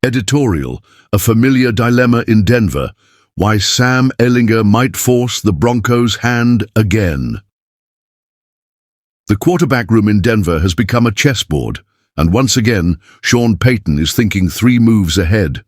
Editorial: A familiar dilemma in Denver. Why Sam Ehlinger might force the Broncos' hand again. The quarterback room in Denver has become a chessboard, and once again, Sean Payton is thinking 3 moves ahead.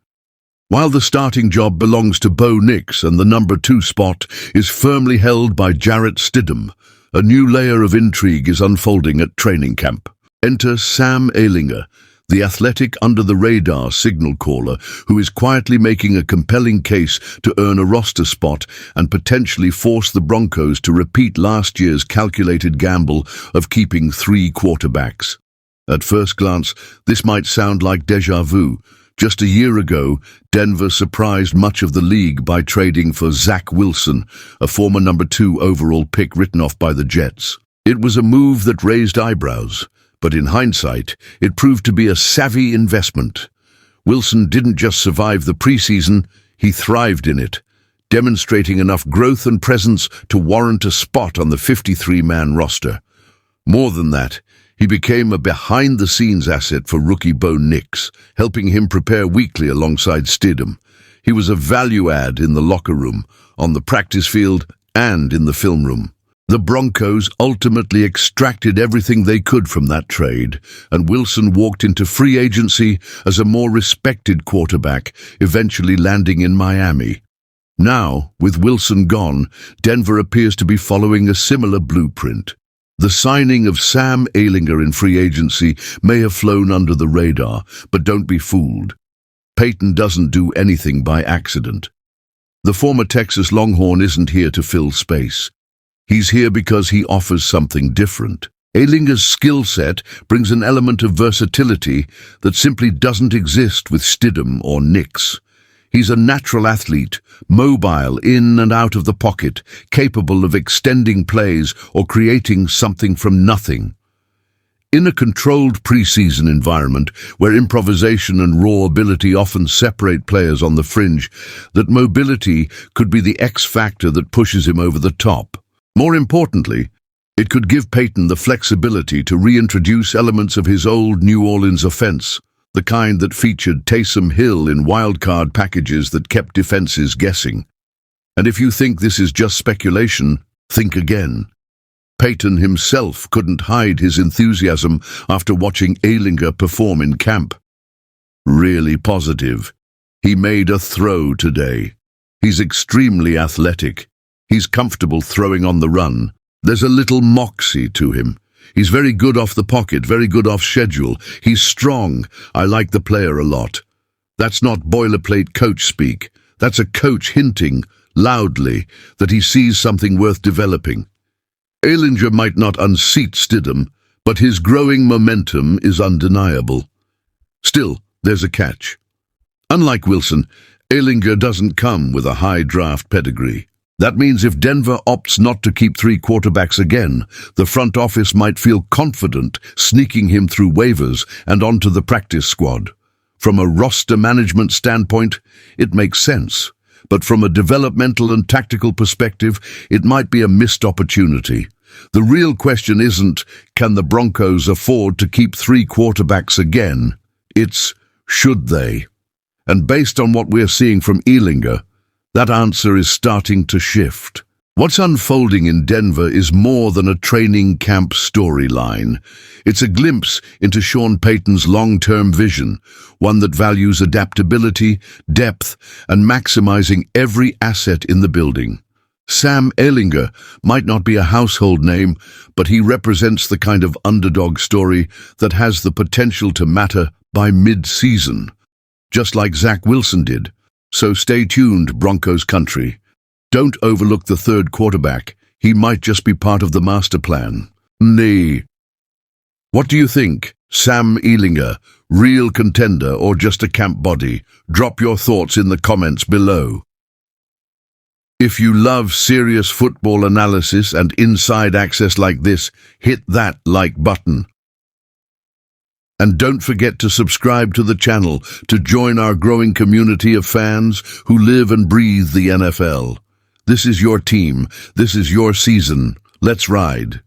While the starting job belongs to Bo Nix and the number 2 spot is firmly held by Jarrett Stidham, a new layer of intrigue is unfolding at training camp. Enter Sam Ehlinger, the athletic under-the-radar signal caller who is quietly making a compelling case to earn a roster spot and potentially force the Broncos to repeat last year's calculated gamble of keeping 3 quarterbacks. At first glance, this might sound like déjà vu. Just a year ago, Denver surprised much of the league by trading for Zach Wilson, a former number 2 overall pick written off by the Jets. It was a move that raised eyebrows, but in hindsight, it proved to be a savvy investment. Wilson didn't just survive the preseason, he thrived in it, demonstrating enough growth and presence to warrant a spot on the 53-man roster. More than that, he became a behind-the-scenes asset for rookie Bo Nix, helping him prepare weekly alongside Stidham. He was a value add in the locker room, on the practice field, and in the film room. The Broncos ultimately extracted everything they could from that trade, and Wilson walked into free agency as a more respected quarterback, eventually landing in Miami. Now, with Wilson gone, Denver appears to be following a similar blueprint. The signing of Sam Ehlinger in free agency may have flown under the radar, but don't be fooled. Payton doesn't do anything by accident. The former Texas Longhorn isn't here to fill space. He's here because he offers something different. Ehlinger's skill set brings an element of versatility that simply doesn't exist with Stidham or Nix. He's a natural athlete, mobile in and out of the pocket, capable of extending plays or creating something from nothing. In a controlled preseason environment where improvisation and raw ability often separate players on the fringe, that mobility could be the X factor that pushes him over the top. More importantly, it could give Payton the flexibility to reintroduce elements of his old New Orleans offense, the kind that featured Taysom Hill in wildcard packages that kept defenses guessing. And if you think this is just speculation, think again. Payton himself couldn't hide his enthusiasm after watching Ehlinger perform in camp. Really positive. He made a throw today. He's extremely athletic. He's comfortable throwing on the run. There's a little moxie to him. He's very good off the pocket, very good off schedule. He's strong. I like the player a lot. That's not boilerplate coach speak. That's a coach hinting, loudly, that he sees something worth developing. Ehlinger might not unseat Stidham, but his growing momentum is undeniable. Still, there's a catch. Unlike Wilson, Ehlinger doesn't come with a high draft pedigree. That means if Denver opts not to keep 3 quarterbacks again, the front office might feel confident sneaking him through waivers and onto the practice squad. From a roster management standpoint, it makes sense. But from a developmental and tactical perspective, it might be a missed opportunity. The real question isn't, can the Broncos afford to keep 3 quarterbacks again? It's, should they? And based on what we're seeing from Ehlinger, that answer is starting to shift. What's unfolding in Denver is more than a training camp storyline. It's a glimpse into Sean Payton's long-term vision, one that values adaptability, depth, and maximizing every asset in the building. Sam Ehlinger might not be a household name, but he represents the kind of underdog story that has the potential to matter by mid-season, just like Zach Wilson did. So stay tuned, Broncos country. Don't overlook the 3rd quarterback. He might just be part of the master plan. What do you think? Sam Ehlinger, real contender or just a camp body? Drop your thoughts in the comments below. If you love serious football analysis and inside access like this, hit that like button. And don't forget to subscribe to the channel to join our growing community of fans who live and breathe the NFL. This is your team. This is your season. Let's ride.